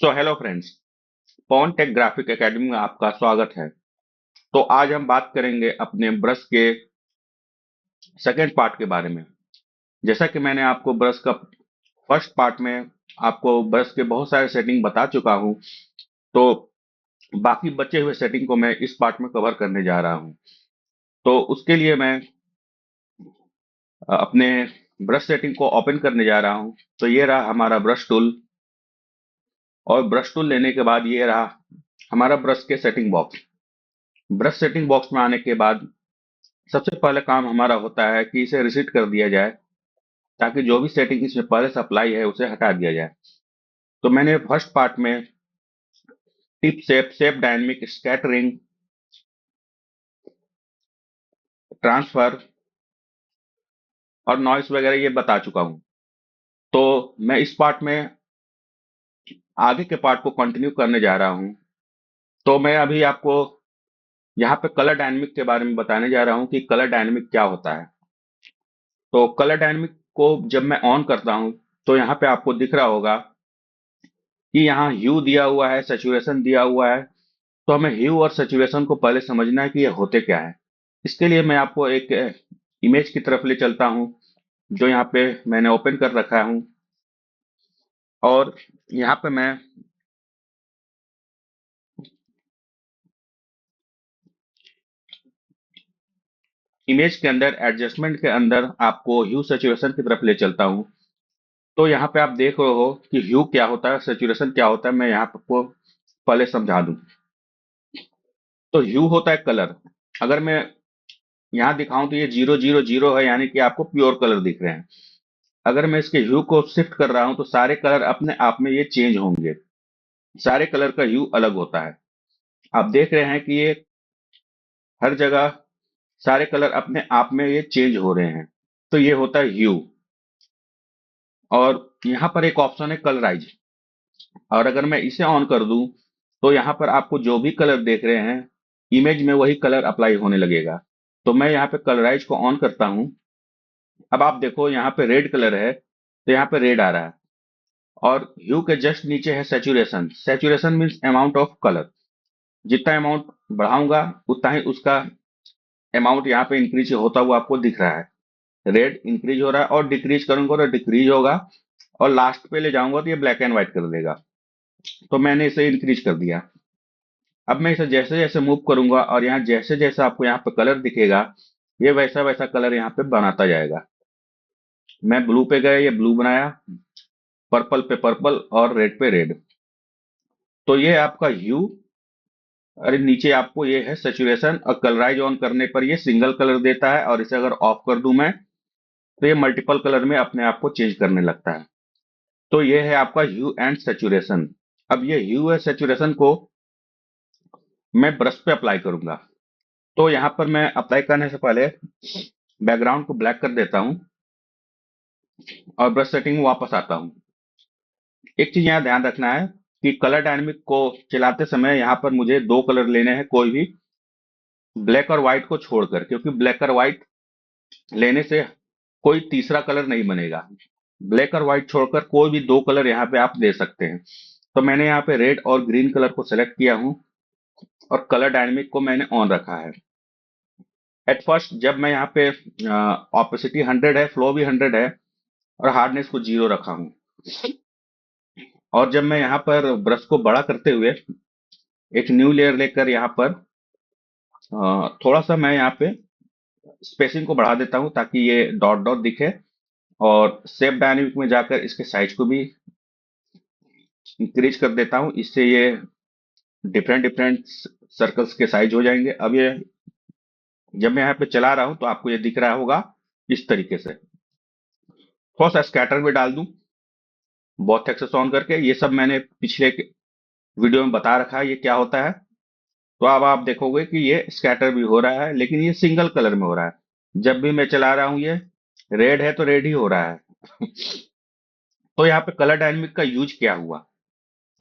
So hello friends, पवन take graphic academy में आपका स्वागत है। तो आज हम बात करेंगे अपने ब्रश के सेकेंड पार्ट के बारे में। जैसा कि मैंने आपको ब्रश का फर्स्ट पार्ट में आपको ब्रश के बहुत सारे सेटिंग बता चुका हूं, तो बाकी बचे हुए सेटिंग को मैं इस पार्ट में कवर करने जा रहा हूं। तो उसके लिए मैं अपने ब्रश सेटिंग को ओपन करने जा रहा हूं। तो ये रहा हमारा ब्रश टूल, और ब्रश टूल लेने के बाद ये रहा हमारा ब्रश के setting box. Brush setting box में आने के बाद सबसे पहले काम हमारा होता है कि इसे रिसेट कर दिया जाए, ताकि जो भी सेटिंग इसमें पहले से अप्लाई है उसे हटा दिया जाए। तो मैंने फर्स्ट पार्ट में tip shape, shape dynamic, scattering, transfer और नॉइस वगैरह ये बता चुका हूँ। तो मैं इस पार्ट में आगे के पार्ट को कंटिन्यू करने जा रहा हूँ। तो मैं अभी आपको यहाँ पे कलर डायनेमिक के बारे में बताने जा रहा हूँ कि कलर डायनेमिक क्या होता है। तो कलर डायनेमिक को जब मैं ऑन करता हूँ, तो यहाँ पे आपको दिख रहा होगा कि यहाँ ह्यू दिया हुआ है, सैचुरेशन दिया हुआ है। तो हमें ह्यू और सैचुरेशन को पहले समझना है कि ये होते क्या है। इसके लिए मैं आपको एक इमेज की तरफ ले चलता हूं, जो यहाँ पे मैंने ओपन कर रखा हूं। और यहाँ पे मैं इमेज के अंदर एडजस्टमेंट के अंदर आपको ह्यू सैचुरेशन की तरफ ले चलता हूं। तो यहाँ पे आप देख रहे हो कि ह्यू क्या होता है, सैचुरेशन क्या होता है। मैं यहाँ पे आपको पहले समझा दूं। तो ह्यू होता है कलर। अगर मैं यहाँ दिखाऊं तो ये 0 0 0 है, यानी कि आपको प्योर कलर दिख रहे हैं। अगर मैं इसके ह्यू को शिफ्ट कर रहा हूं तो सारे कलर अपने आप में ये चेंज होंगे। सारे कलर का ह्यू अलग होता है। आप देख रहे हैं कि ये हर जगह सारे कलर अपने आप में ये चेंज हो रहे हैं। तो ये होता है ह्यू। और यहाँ पर एक ऑप्शन है कलराइज। और अगर मैं इसे ऑन कर दूं, तो यहाँ पर आपको जो भी कलर देख रहे हैं, इमेज में वही कलर अप्लाई होने लगेगा। तो मैं यहाँ पे कलराइज को ऑन करता हूं। अब आप देखो यहाँ पे रेड कलर है, तो यहाँ पे रेड आ रहा है। और ह्यू के जस्ट नीचे है saturation. Saturation means amount of colour. जितना अमाउंट बढ़ाऊंगा, उतना ही उसका अमाउंट यहाँ पे इंक्रीज होता हुआ आपको दिख रहा है। रेड इंक्रीज हो रहा है, और डिक्रीज करूंगा तो डिक्रीज होगा। और लास्ट पे ले जाऊंगा तो ये ब्लैक एंड व्हाइट कर देगा। तो मैंने इसे इंक्रीज कर दिया। अब मैं इसे जैसे जैसे मूव करूंगा, और यहाँ जैसे जैसे आपको यहाँ पे कलर दिखेगा, ये वैसा वैसा कलर यहाँ पे बनाता जाएगा। मैं ब्लू पे गया, ये ब्लू बनाया। पर्पल पे पर्पल, और रेड पे रेड। तो ये आपका ह्यू। अरे नीचे आपको ये है सेचुरेशन, और कलराइज ऑन करने पर ये सिंगल कलर देता है, और इसे अगर ऑफ कर दूं मैं, तो ये मल्टीपल कलर में अपने आप को चेंज करने लगता है। तो ये है आपका ह्यू एंड सैचुरेशन। अब ये ह्यू एंड सैचुरेशन को मैं ब्रश पे अप्लाई करूंगा। तो यहाँ पर मैं अप्लाई करने से पहले बैकग्राउंड को ब्लैक कर देता हूँ, और ब्रश सेटिंग में वापस आता हूँ। एक चीज यहाँ ध्यान रखना है कि कलर डायनेमिक को चलाते समय यहाँ पर मुझे दो कलर लेने हैं, कोई भी, ब्लैक और व्हाइट को छोड़कर, क्योंकि ब्लैक और व्हाइट लेने से कोई तीसरा कलर नहीं बनेगा। ब्लैक और व्हाइट छोड़कर कोई भी दो कलर यहाँ पे आप दे सकते हैं। तो मैंने यहाँ पे रेड और ग्रीन कलर को सेलेक्ट किया हूँ, और कलर डायनेमिक को मैंने ऑन रखा है। एट फर्स्ट जब मैं यहाँ पे ऑपेसिटी 100 है, फ्लो भी 100 है, और हार्डनेस को 0 रखा हूँ। और जब मैं यहाँ पर ब्रश को बड़ा करते हुए एक न्यू लेयर लेकर यहाँ पर थोड़ा सा मैं यहाँ पे स्पेसिंग को बढ़ा देता हूँ, ताकि ये डॉट डॉट दिखे। और शेप डायनेमिक में जाकर इसके साइज को भी इंक्रीज कर देता हूँ। इससे ये डिफरेंट डिफरेंट सर्कल्स के साइज हो जाएंगे। अब ये जब मैं यहाँ पे चला रहा हूँ तो आपको ये दिख रहा होगा इस तरीके से। थोड़ा सा स्कैटर भी डाल दूं, बहुत एक्सेस ऑन करके। ये सब मैंने पिछले वीडियो में बता रखा है ये क्या होता है। तो अब आप देखोगे कि ये स्कैटर भी हो रहा है, लेकिन ये सिंगल कलर में हो रहा है। जब भी मैं चला रहा हूँ, ये रेड है तो रेड ही हो रहा है। तो यहाँ पे कलर डायनेमिक का यूज क्या हुआ।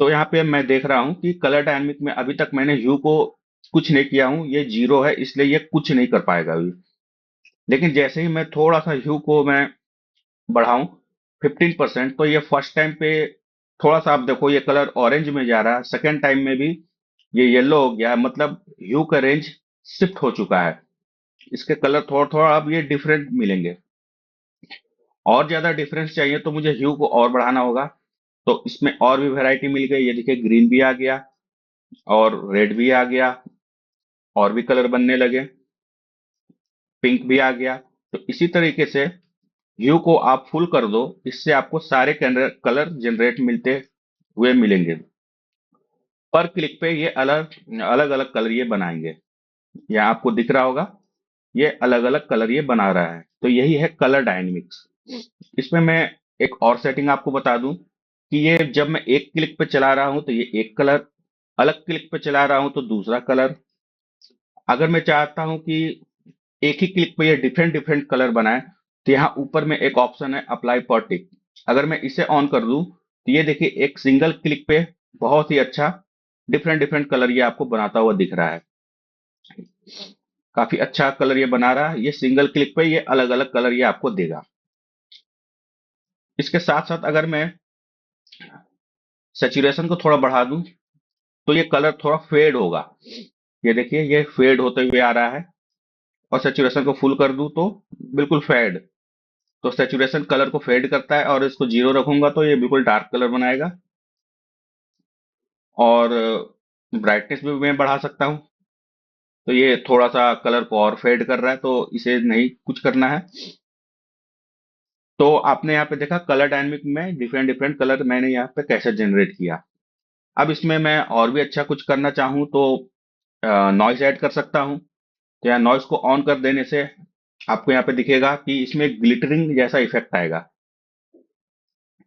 तो यहाँ पे मैं देख रहा हूँ कि कलर डायनेमिक में अभी तक मैंने ह्यू को कुछ नहीं किया हूँ, ये 0 है, इसलिए ये कुछ नहीं कर पाएगा अभी। लेकिन जैसे ही मैं थोड़ा सा ह्यू को मैं बढ़ाऊं 15%, तो ये फर्स्ट टाइम पे थोड़ा सा आप देखो ये कलर ऑरेंज में जा रहा है, सेकेंड टाइम में भी ये येलो हो गया, मतलब ह्यू का रेंज शिफ्ट हो चुका है। इसके कलर थोड़ा थोड़ा अब ये डिफरेंट मिलेंगे। और ज्यादा डिफरेंस चाहिए तो मुझे ह्यू को और बढ़ाना होगा। तो इसमें और भी वैरायटी मिल गई, ये देखिए ग्रीन भी आ गया और रेड भी आ गया, और भी कलर बनने लगे, पिंक भी आ गया। तो इसी तरीके से ह्यू को आप फुल कर दो, इससे आपको सारे कलर जनरेट मिलते हुए मिलेंगे। पर क्लिक पे ये अलग अलग अलग कलर ये बनाएंगे। यहाँ आपको दिख रहा होगा ये अलग अलग कलर ये बना रहा है। तो यही है कलर डायनेमिक्स। इसमें मैं एक और सेटिंग आपको बता दूं कि ये जब मैं एक क्लिक पे चला रहा हूं तो ये एक कलर, अलग क्लिक पे चला रहा हूं तो दूसरा कलर। अगर मैं चाहता हूं कि एक ही क्लिक पे ये डिफरेंट डिफरेंट कलर बनाए, तो यहाँ ऊपर में एक ऑप्शन है अप्लाई पर टिक। अगर मैं इसे ऑन कर दूं तो ये देखिए एक सिंगल क्लिक पे बहुत ही अच्छा डिफरेंट डिफरेंट कलर ये आपको बनाता हुआ दिख रहा है। काफी अच्छा कलर ये बना रहा है, ये सिंगल क्लिक पे ये अलग अलग कलर ये आपको देगा। इसके साथ साथ अगर मैं सेचुरेशन को थोड़ा बढ़ा दूं तो ये कलर थोड़ा फेड होगा। ये देखिए ये फेड होते हुए आ रहा है। और सेचुरेशन को फुल कर दूं तो बिल्कुल फेड। तो सेचुरेशन कलर को फेड करता है, और इसको जीरो रखूंगा तो ये बिल्कुल डार्क कलर बनाएगा। और ब्राइटनेस भी मैं बढ़ा सकता हूँ। तो ये थोड़ा सा कलर को और फेड कर रहा है, तो इसे नहीं कुछ करना है। तो आपने यहाँ पे देखा कलर डायनेमिक में डिफरेंट डिफरेंट कलर मैंने यहाँ पे कैसे जनरेट किया। अब इसमें मैं और भी अच्छा कुछ करना चाहूँ तो नॉइस ऐड कर सकता हूँ। तो यहाँ नॉइस को ऑन कर देने से आपको यहाँ पे दिखेगा कि इसमें ग्लिटरिंग जैसा इफेक्ट आएगा।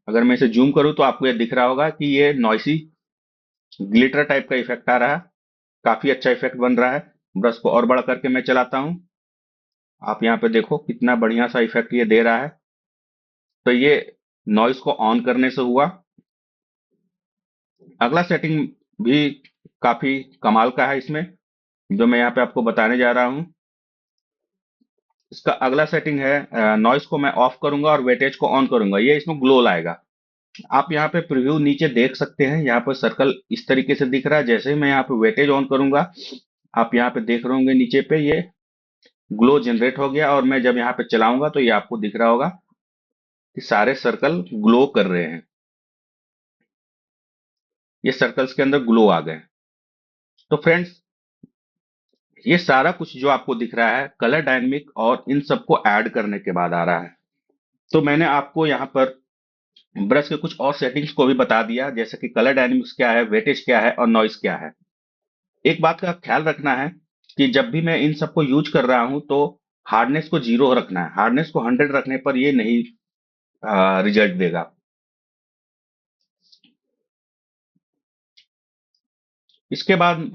अगर मैं इसे जूम करूँ तो आपको ये दिख रहा होगा कि ये नॉइसी ग्लिटर टाइप का इफेक्ट आ रहा है। काफी अच्छा इफेक्ट बन रहा है। ब्रश को और बड़ा करके मैं चलाता हूँ। आप यहाँ पे देखो कितना बढ़िया सा इफेक्ट ये दे रहा है। तो ये नॉइस को ऑन करने से हुआ। अगला सेटिंग भी काफी कमाल का है इसमें, जो मैं यहाँ पे आपको बताने जा रहा हूँ। इसका अगला सेटिंग है नॉइस को मैं ऑफ करूंगा और वेटेज को ऑन करूंगा, ये इसमें ग्लो लाएगा। आप यहाँ पे प्रीव्यू नीचे देख सकते हैं, यहाँ पर सर्कल इस तरीके से दिख रहा है। जैसे ही मैं यहाँ पे वेटेज ऑन करूंगा, आप यहाँ पे देख रहे होंगे नीचे पे ये ग्लो जनरेट हो गया। और मैं जब यहाँ पे चलाऊंगा तो ये आपको दिख रहा होगा कि सारे सर्कल ग्लो कर रहे हैं। ये सर्कल्स के अंदर ग्लो आ गए। तो फ्रेंड्स, ये सारा कुछ जो आपको दिख रहा है कलर डायनेमिक और इन सबको ऐड करने के बाद आ रहा है। तो मैंने आपको यहाँ पर ब्रश के कुछ और सेटिंग्स को भी बता दिया, जैसे कि कलर डायनेमिक्स क्या है, वेटेज क्या है और नॉइस क्या है। एक बात का ख्याल रखना है कि जब भी मैं इन सबको यूज कर रहा हूं तो हार्डनेस को जीरो रखना है। हार्डनेस को 100 रखने पर ये नहीं रिजल्ट देगा। इसके बाद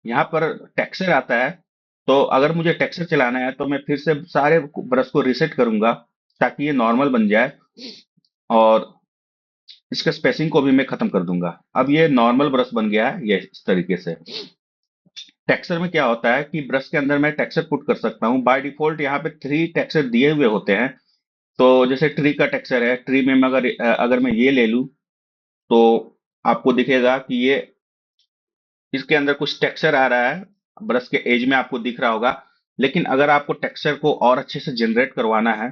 यहाँ पर टेक्सचर आता है। तो अगर मुझे टेक्सचर चलाना है तो मैं फिर से सारे ब्रश को रिसेट करूंगा ताकि ये नॉर्मल बन जाए। और इसके स्पेसिंग को भी मैं खत्म कर दूंगा। अब ये नॉर्मल ब्रश बन गया है ये इस तरीके से। टेक्सचर में क्या होता है कि ब्रश के अंदर मैं टेक्सचर पुट कर सकता हूँ। बाय डिफॉल्ट यहाँ पे 3 टेक्सचर दिए हुए होते हैं। तो जैसे ट्री का टेक्सचर है, ट्री में मैं अगर मैं ये ले लूं तो आपको दिखेगा कि ये इसके अंदर कुछ टेक्सचर आ रहा है। ब्रश के एज में आपको दिख रहा होगा। लेकिन अगर आपको टेक्सचर को और अच्छे से जनरेट करवाना है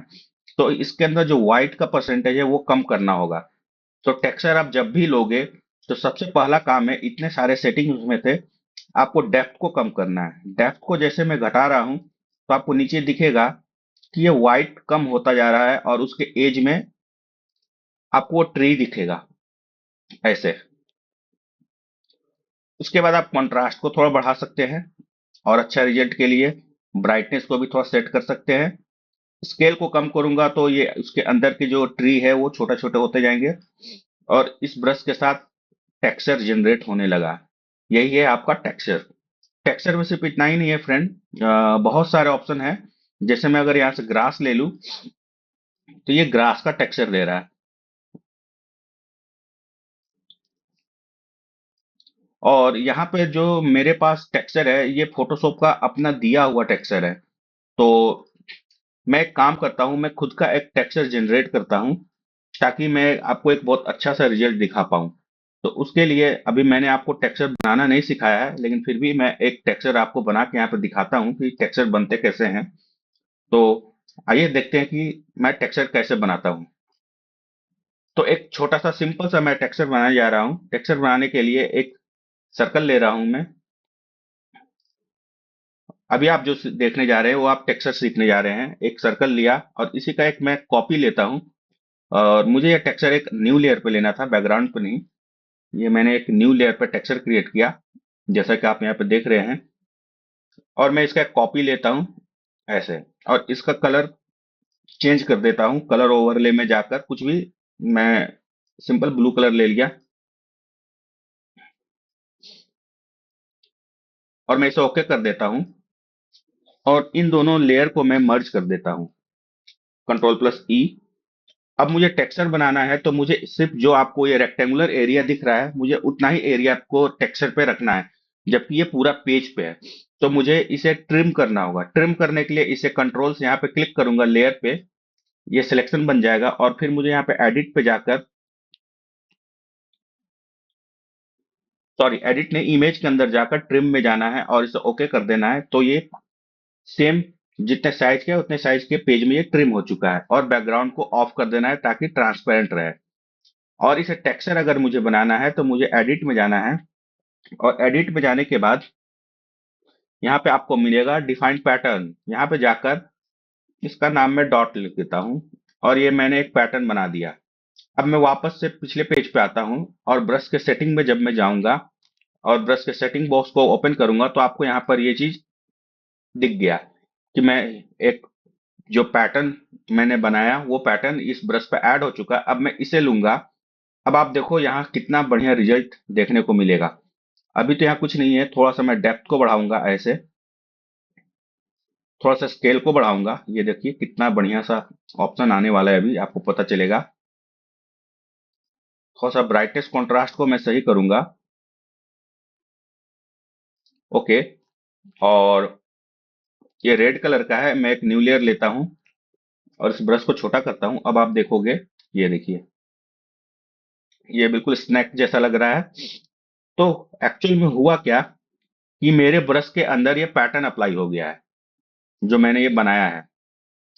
तो इसके अंदर जो व्हाइट का परसेंटेज है वो कम करना होगा। तो टेक्सचर आप जब भी लोगे तो सबसे पहला काम है, इतने सारे सेटिंग उसमें थे, आपको डेप्थ को कम करना है। डेप्थ को जैसे मैं घटा रहा हूं तो आपको नीचे दिखेगा कि ये व्हाइट कम होता जा रहा है और उसके एज में आपको वो ट्री दिखेगा ऐसे। उसके बाद आप कंट्रास्ट को थोड़ा बढ़ा सकते हैं और अच्छा रिजल्ट के लिए ब्राइटनेस को भी थोड़ा सेट कर सकते हैं। स्केल को कम करूंगा तो ये उसके अंदर की जो ट्री है वो छोटा छोटे होते जाएंगे। और इस ब्रश के साथ टेक्सचर जनरेट होने लगा। यही है आपका टेक्सचर। टेक्सचर में सिर्फ इतना ही नहीं है फ्रेंड, बहुत सारे ऑप्शन है। जैसे मैं अगर यहाँ से ग्रास ले लूं तो ये ग्रास का टेक्सचर दे रहा है। और यहाँ पे जो मेरे पास टेक्सचर है ये फोटोशॉप का अपना दिया हुआ टेक्सचर है। तो मैं एक काम करता हूँ, मैं खुद का एक टेक्सचर जनरेट करता हूँ। ताकि मैं आपको एक बहुत अच्छा सा रिजल्ट दिखा पाऊँ। तो उसके लिए अभी मैंने आपको टेक्सचर बनाना नहीं सिखाया है, लेकिन फिर भी मैं एक टेक्सचर आपको बना के यहाँ पे दिखाता हूँ कि टेक्सचर बनते कैसे हैं। तो आइए देखते हैं कि मैं टेक्सचर कैसे बनाता हूँ। तो एक छोटा सा सिंपल सा मैं टेक्सचर बनाने जा रहा हूँ। टेक्सचर बनाने के लिए एक सर्कल ले रहा हूँ मैं। अभी आप जो देखने जा रहे हैं वो आप टेक्सचर सीखने जा रहे हैं। एक सर्कल लिया और इसी का एक मैं कॉपी लेता हूँ। और मुझे ये टेक्सचर एक न्यू लेयर पे लेना था, बैकग्राउंड पे नहीं। ये मैंने एक न्यू लेयर पे टेक्सचर क्रिएट किया, जैसा कि आप यहाँ पे देख रहे हैं। और मैं इसका एक कॉपी लेता हूँ ऐसे, और इसका कलर चेंज कर देता हूँ। कलर ओवरले में जाकर कुछ भी, मैं सिंपल ब्लू कलर ले लिया और मैं इसे ओके कर देता हूँ। और इन दोनों लेयर को मैं मर्ज कर देता हूँ, कंट्रोल प्लस ई। अब मुझे टेक्सचर बनाना है, तो मुझे सिर्फ जो आपको ये रेक्टेंगुलर एरिया दिख रहा है, मुझे उतना ही एरिया को टेक्सचर पे रखना है, जबकि ये पूरा पेज पे है। तो मुझे इसे ट्रिम करना होगा। ट्रिम करने के लिए इसे कंट्रोल से यहाँ पे क्लिक करूंगा, लेयर पे ये सिलेक्शन बन जाएगा। और फिर मुझे यहाँ पे एडिट पे जाकर, सॉरी एडिट नहीं, इमेज के अंदर जाकर ट्रिम में जाना है और इसे ओके कर देना है। तो ये सेम जितने साइज के उतने साइज के पेज में ये ट्रिम हो चुका है। और बैकग्राउंड को ऑफ कर देना है ताकि ट्रांसपेरेंट रहे। और इसे टेक्सचर अगर मुझे बनाना है तो मुझे एडिट में जाना है। और एडिट में जाने के बाद यहाँ पे आपको मिलेगा डिफाइन पैटर्न। यहाँ पे जाकर इसका नाम मैं डॉट लिख देता हूँ। और ये मैंने एक पैटर्न बना दिया। अब मैं वापस से पिछले पेज पे आता हूँ और ब्रश के सेटिंग में जब मैं जाऊंगा और ब्रश के सेटिंग बॉक्स को ओपन करूंगा, तो आपको यहाँ पर ये चीज दिख गया कि मैं एक जो पैटर्न मैंने बनाया वो पैटर्न इस ब्रश पे ऐड हो चुका है। अब मैं इसे लूंगा। अब आप देखो यहाँ कितना बढ़िया रिजल्ट देखने को मिलेगा। अभी तो यहाँ कुछ नहीं है, थोड़ा सा मैं डेप्थ को बढ़ाऊंगा ऐसे, थोड़ा सा स्केल को बढ़ाऊंगा। ये देखिए कितना बढ़िया सा ऑप्शन आने वाला है, अभी आपको पता चलेगा। थोड़ा सा ब्राइटनेस कॉन्ट्रास्ट को मैं सही करूंगा। ओके। और ये रेड कलर का है। मैं एक न्यू लेयर लेता हूँ और इस ब्रश को छोटा करता हूँ। अब आप देखोगे, ये देखिए, ये बिल्कुल स्नैक जैसा लग रहा है। तो एक्चुअल में हुआ क्या कि मेरे ब्रश के अंदर ये पैटर्न अप्लाई हो गया है जो मैंने ये बनाया है।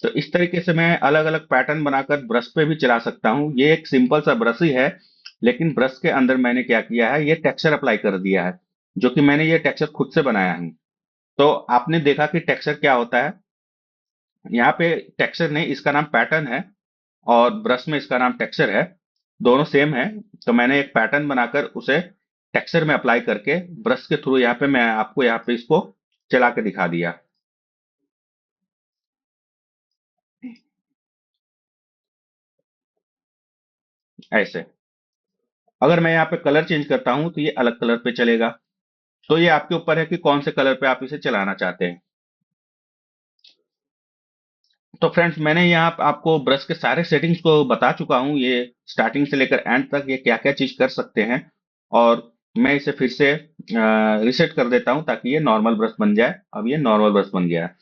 तो इस तरीके से मैं अलग अलग पैटर्न बनाकर ब्रश पे भी चला सकता हूँ। ये एक सिंपल सा ब्रश ही है, लेकिन ब्रश के अंदर मैंने क्या किया है, ये टेक्सचर अप्लाई कर दिया है, जो कि मैंने ये टेक्सचर खुद से बनाया है। तो आपने देखा कि टेक्सचर क्या होता है। यहाँ पे टेक्सचर नहीं, इसका नाम पैटर्न है। और ब्रश में इसका नाम टेक्सचर है। दोनों सेम है। तो मैंने एक पैटर्न बनाकर उसे टेक्सचर में अप्लाई करके ब्रश के थ्रू यहाँ पे मैं आपको यहाँ पे इसको चला के दिखा दिया ऐसे। अगर मैं यहाँ पे कलर चेंज करता हूँ तो ये अलग कलर पे चलेगा। तो ये आपके ऊपर है कि कौन से कलर पे आप इसे चलाना चाहते हैं। तो फ्रेंड्स, मैंने यहाँ आपको ब्रश के सारे सेटिंग्स को बता चुका हूँ। ये स्टार्टिंग से लेकर एंड तक ये क्या क्या चीज कर सकते हैं। और मैं इसे फिर से रिसेट कर देता हूँ ताकि ये नॉर्मल ब्रश बन जाए। अब ये नॉर्मल ब्रश बन गया है।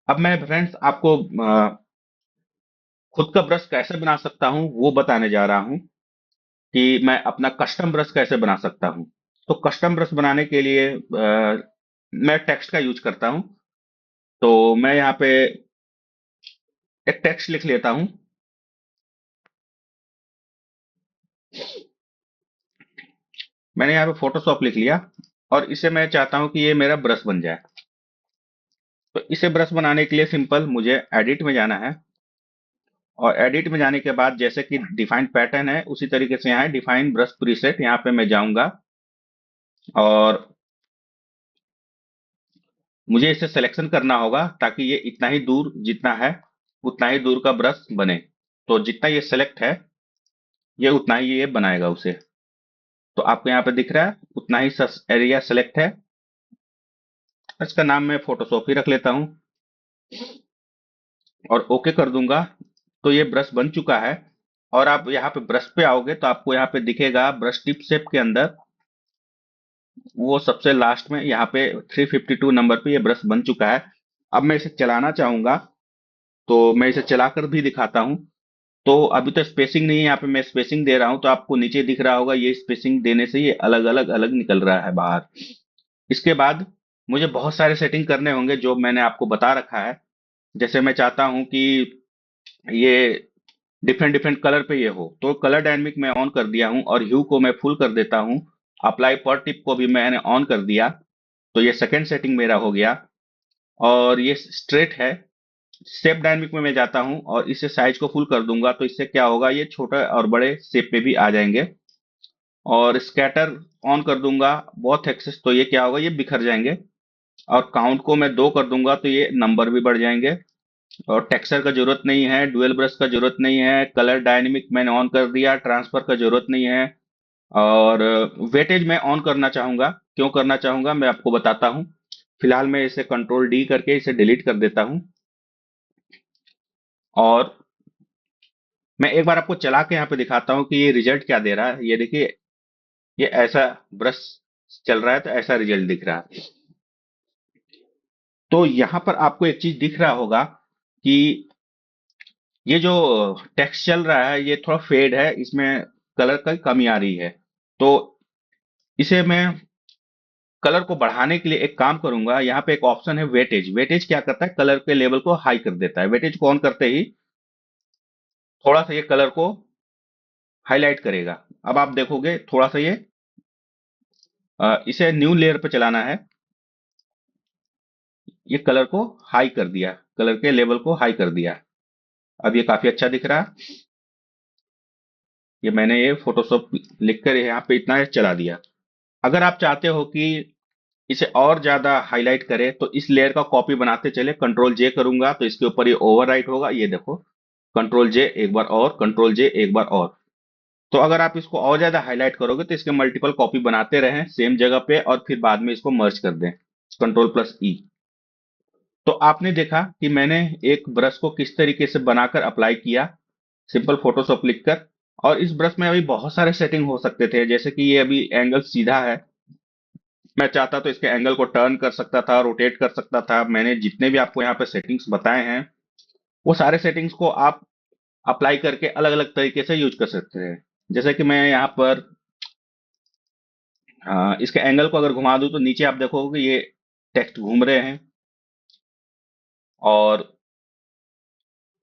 अब मैं फ्रेंड्स आपको खुद का ब्रश कैसे बना सकता हूँ वो बताने जा रहा हूँ कि मैं अपना कस्टम ब्रश कैसे बना सकता हूँ। तो कस्टम ब्रश बनाने के लिए मैं टेक्स्ट का यूज करता हूँ। तो मैं यहाँ पे एक टेक्स्ट लिख लेता हूँ। मैंने यहाँ पे फोटोशॉप लिख लिया और इसे मैं चाहता हूँ कि ये मेरा ब्रश बन जाए। तो इसे ब्रश बनाने के लिए सिंपल मुझे एडिट में जाना है। और एडिट में जाने के बाद जैसे कि डिफाइन पैटर्न है, उसी तरीके से यहाँ है डिफाइन ब्रश प्रीसेट। यहाँ पे मैं जाऊंगा और मुझे इसे सिलेक्शन करना होगा ताकि ये इतना ही दूर जितना है उतना ही दूर का ब्रश बने। तो जितना ये सेलेक्ट है, ये उतना ही ये बनाएगा उसे। तो आपको यहाँ पे दिख रहा है उतना ही एरिया सेलेक्ट है। इसका नाम मैं फोटोशॉप ही रख लेता हूँ और ओके कर दूंगा। तो ये ब्रश बन चुका है। और आप यहाँ पे ब्रश पे आओगे तो आपको यहाँ पे दिखेगा ब्रश टिप शेप के अंदर वो सबसे लास्ट में यहाँ पे 352 नंबर पे ये ब्रश बन चुका है। अब मैं इसे चलाना चाहूंगा तो मैं इसे चलाकर भी दिखाता हूँ। तो अभी तो स्पेसिंग नहीं है, यहाँ पे मैं स्पेसिंग दे रहा हूँ तो आपको नीचे दिख रहा होगा, ये स्पेसिंग देने से ये अलग अलग अलग निकल रहा है बाहर। इसके बाद मुझे बहुत सारे सेटिंग करने होंगे जो मैंने आपको बता रखा है। जैसे मैं चाहता हूँ कि ये डिफरेंट डिफरेंट कलर पे ये हो, तो कलर डायनेमिक मैं ऑन कर दिया हूँ और ह्यू को मैं फुल कर देता हूँ। अप्लाई पर टिप को भी मैंने ऑन कर दिया, तो ये सेकंड सेटिंग मेरा हो गया। और ये स्ट्रेट है। शेप डायनेमिक में मैं जाता हूँ और इससे साइज को फुल कर दूंगा, तो इससे क्या होगा, ये छोटे और बड़े शेप में भी आ जाएंगे। और स्कैटर ऑन कर दूंगा, बहुत एक्सेस, तो ये क्या होगा, ये बिखर जाएंगे। और काउंट को मैं 2 कर दूंगा तो ये नंबर भी बढ़ जाएंगे। और टेक्सचर का जरूरत नहीं है, डुअल ब्रश का जरूरत नहीं है, कलर डायनेमिक मैंने ऑन कर दिया, ट्रांसफर का जरूरत नहीं है। और वेटेज मैं ऑन करना चाहूंगा, क्यों करना चाहूंगा मैं आपको बताता हूँ। फिलहाल मैं इसे कंट्रोल डी करके इसे डिलीट कर देता हूँ। और मैं एक बार आपको चला के यहाँ पे दिखाता हूँ कि ये रिजल्ट क्या दे रहा है। ये देखिए, ये ऐसा ब्रश चल रहा है तो ऐसा रिजल्ट दिख रहा है। तो यहाँ पर आपको एक चीज दिख रहा होगा कि ये जो टेक्स्ट चल रहा है ये थोड़ा फेड है, इसमें कलर की कमी आ रही है। तो इसे मैं कलर को बढ़ाने के लिए एक काम करूंगा, यहाँ पे एक ऑप्शन है वेटेज। वेटेज क्या करता है, कलर के लेवल को हाई कर देता है। वेटेज को ऑन करते ही थोड़ा सा ये कलर को हाईलाइट करेगा। अब आप देखोगे थोड़ा सा ये इसे न्यू लेयर पे चलाना है। ये कलर को हाई कर दिया, कलर के लेवल को हाई कर दिया। अब ये काफी अच्छा दिख रहा है। ये मैंने ये फोटोशॉप लिखकर यहाँ पे इतना चला दिया। अगर आप चाहते हो कि इसे और ज्यादा हाईलाइट करें तो इस लेयर का कॉपी बनाते चले, कंट्रोल जे करूंगा तो इसके ऊपर ये ओवरराइट होगा, ये देखो। कंट्रोल जे एक बार और, कंट्रोल जे एक बार और। तो अगर आप इसको और ज्यादा हाईलाइट करोगे तो इसके मल्टीपल कॉपी बनाते रहें सेम जगह पे और फिर बाद में इसको मर्ज कर दें, कंट्रोल प्लस ई। तो आपने देखा कि मैंने एक ब्रश को किस तरीके से बनाकर अप्लाई किया, सिंपल फोटोशॉप लिखकर। और इस ब्रश में अभी बहुत सारे सेटिंग हो सकते थे, जैसे कि ये अभी एंगल सीधा है, मैं चाहता तो इसके एंगल को टर्न कर सकता था, रोटेट कर सकता था। मैंने जितने भी आपको यहाँ पे सेटिंग्स बताए हैं वो सारे सेटिंग्स को आप अप्लाई करके अलग अलग तरीके से यूज कर सकते हैं। जैसे कि मैं यहाँ पर इसके एंगल को अगर घुमा दूं तो नीचे आप देखोगे ये टेक्स्ट घूम रहे हैं। और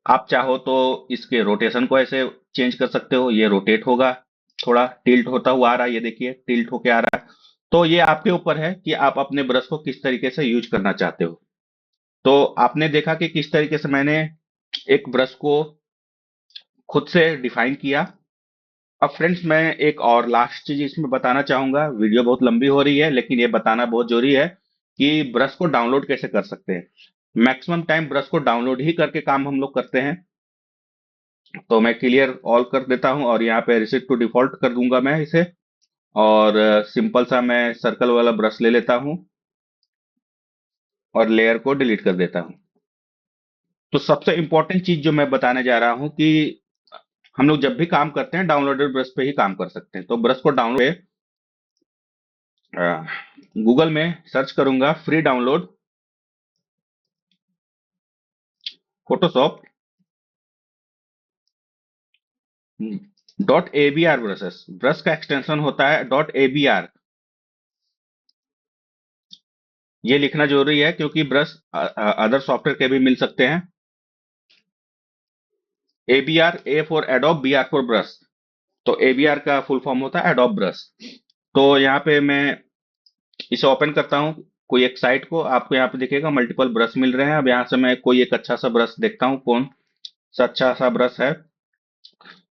आप चाहो तो इसके रोटेशन को ऐसे चेंज कर सकते हो, ये रोटेट होगा, थोड़ा टिल्ट होता हुआ आ रहा है, ये देखिए टिल्ट होके आ रहा है। तो ये आपके ऊपर है कि आप अपने ब्रश को किस तरीके से यूज करना चाहते हो। तो आपने देखा कि किस तरीके से मैंने एक ब्रश को खुद से डिफाइन किया। अब फ्रेंड्स मैं एक और लास्ट चीज इसमें बताना चाहूंगा, वीडियो बहुत लंबी हो रही है लेकिन ये बताना बहुत जरूरी है कि ब्रश को डाउनलोड कैसे कर सकते हैं। मैक्सिमम टाइम ब्रश को डाउनलोड ही करके काम हम लोग करते हैं। तो मैं क्लियर ऑल कर देता हूं और यहाँ पे रिसेट टू डिफॉल्ट कर दूंगा मैं इसे। और सिंपल सा मैं सर्कल वाला ब्रश ले लेता हूं और लेयर को डिलीट कर देता हूं। तो सबसे इंपॉर्टेंट चीज जो मैं बताने जा रहा हूं कि हम लोग जब भी काम करते हैं डाउनलोडेड ब्रश पे ही काम कर सकते हैं। तो ब्रश को डाउनलोड गूगल में सर्च करूंगा free download Photoshop .abr brushes. Brush का एक्सटेंशन होता है .abr। ये लिखना जरूरी है क्योंकि ब्रश अदर सॉफ्टवेयर के भी मिल सकते हैं। ABR, A for Adobe, B R for brush. तो एबीआर का फुल फॉर्म होता है एडोब ब्रश। तो यहाँ पे मैं इसे ओपन करता हूँ, कोई एक साइट को, आपको यहाँ पे दिखेगा मल्टीपल ब्रश मिल रहे हैं। अब यहाँ से मैं कोई एक अच्छा सा ब्रश देखता हूँ, कौन सा अच्छा सा ब्रश है।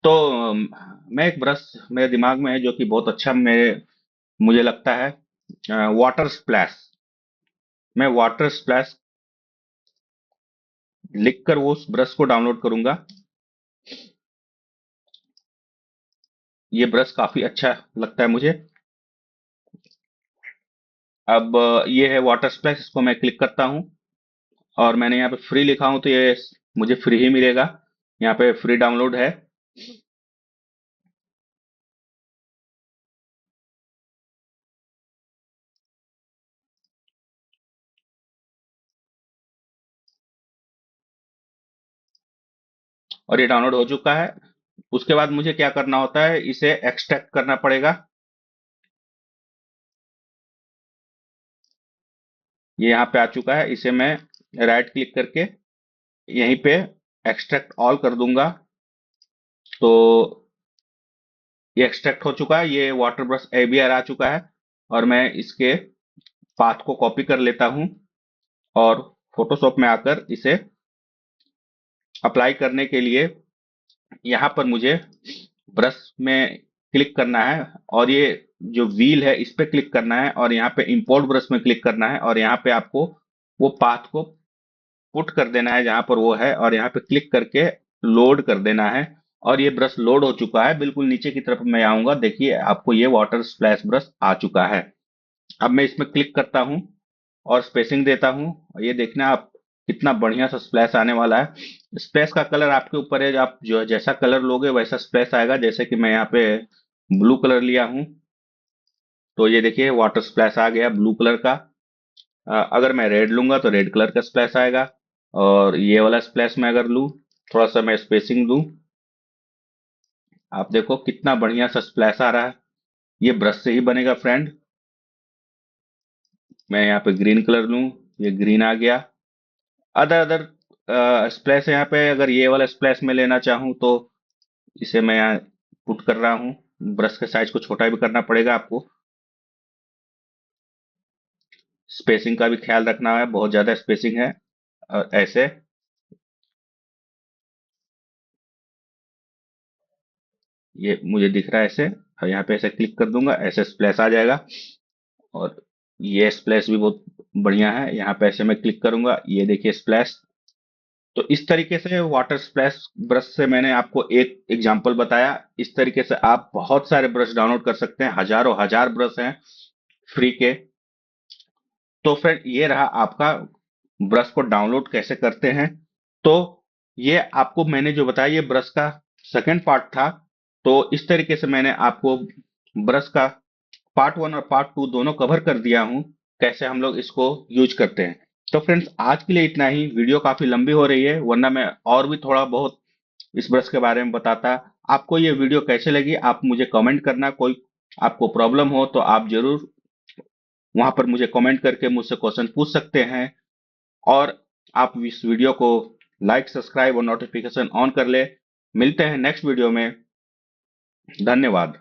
तो मैं एक ब्रश मेरे दिमाग में है जो कि बहुत अच्छा मेरे मुझे लगता है, वाटर स्प्लैश। मैं वाटर स्प्लैश लिखकर वो उस ब्रश को डाउनलोड करूंगा। ये ब्रश काफी अच्छा लगता है मुझे। अब ये है वाटर स्प्लैश, इसको मैं क्लिक करता हूँ और मैंने यहाँ पे फ्री लिखा हूँ तो ये मुझे फ्री ही मिलेगा। यहाँ पे फ्री डाउनलोड है। और ये डाउनलोड हो चुका है। उसके बाद मुझे क्या करना होता है, इसे एक्सट्रैक्ट करना पड़ेगा। ये यहाँ पे आ चुका है, इसे मैं राइट क्लिक करके यहीं पे एक्सट्रैक्ट ऑल कर दूंगा। तो ये एक्सट्रैक्ट हो चुका है, ये वाटर ब्रश एबीआर आ चुका है। और मैं इसके पाथ को कॉपी कर लेता हूं और फोटोशॉप में आकर इसे अप्लाई करने के लिए यहाँ पर मुझे ब्रश में क्लिक करना है, और ये जो व्हील है इस पे क्लिक करना है, और यहाँ पे इंपोर्ट ब्रश में क्लिक करना है, और यहाँ पे आपको वो पाथ को पुट कर देना है जहां पर वो है, और यहाँ पे क्लिक करके लोड कर देना है। और ये ब्रश लोड हो चुका है। बिल्कुल नीचे की तरफ मैं आऊंगा, देखिए आपको ये वाटर स्प्लैश ब्रश आ चुका है। अब मैं इसमें क्लिक करता हूँ और स्पेसिंग देता हूँ, और ये देखना आप कितना बढ़िया सा स्प्लैश आने वाला है। स्प्लैश का कलर आपके ऊपर है, आप जो जैसा कलर लोगे वैसा स्प्लैश आएगा। जैसे कि मैं यहाँ पे ब्लू कलर लिया हूँ, तो ये देखिए वाटर स्प्लैश आ गया ब्लू कलर का। अगर मैं रेड लूंगा तो रेड कलर का स्प्लैश आएगा। और ये वाला स्प्लैश मैं अगर लूं, थोड़ा सा मैं स्पेसिंग दूं, आप देखो कितना बढ़िया सा स्प्लैश आ रहा है। ये ब्रश से ही बनेगा फ्रेंड। मैं यहाँ पे ग्रीन कलर लूं, ये ग्रीन आ गया। अदर अदर स्प्लैश यहाँ पे, अगर ये वाला स्प्लैश में लेना चाहूँ तो इसे मैं यहाँ पुट कर रहा हूँ। ब्रश के साइज को छोटा भी करना पड़ेगा आपको। स्पेसिंग का भी ख्याल रखना है, बहुत ज्यादा स्पेसिंग है। ऐसे ये मुझे दिख रहा है ऐसे, और यहाँ पे ऐसे क्लिक कर दूंगा, ऐसे स्प्लैश आ जाएगा। और ये स्प्लैश भी बहुत बढ़िया है। यहाँ पे ऐसे मैं क्लिक करूंगा, ये देखिए स्प्लैश। तो इस तरीके से वाटर स्प्लैश ब्रश से मैंने आपको एक एग्जांपल बताया। इस तरीके से आप बहुत सारे ब्रश डाउनलोड कर सकते हैं, हजारों हजार ब्रश हैं फ्री के। तो फ्रेंड ये रहा आपका, ब्रश को डाउनलोड कैसे करते हैं। तो ये आपको मैंने जो बताया, ये ब्रश का सेकंड पार्ट था। तो इस तरीके से मैंने आपको ब्रश का पार्ट वन और पार्ट टू दोनों कवर कर दिया हूं, कैसे हम लोग इसको यूज करते हैं। तो फ्रेंड्स आज के लिए इतना ही। वीडियो काफी लंबी हो रही है, वरना मैं और भी थोड़ा बहुत इस ब्रश के बारे में बताता। आपको ये वीडियो कैसे लगी आप मुझे कमेंट करना। कोई आपको प्रॉब्लम हो तो आप जरूर वहां पर मुझे कमेंट करके मुझसे क्वेश्चन पूछ सकते हैं। और आप इस वीडियो को लाइक, सब्सक्राइब और नोटिफिकेशन ऑन कर ले। मिलते हैं नेक्स्ट वीडियो में। धन्यवाद।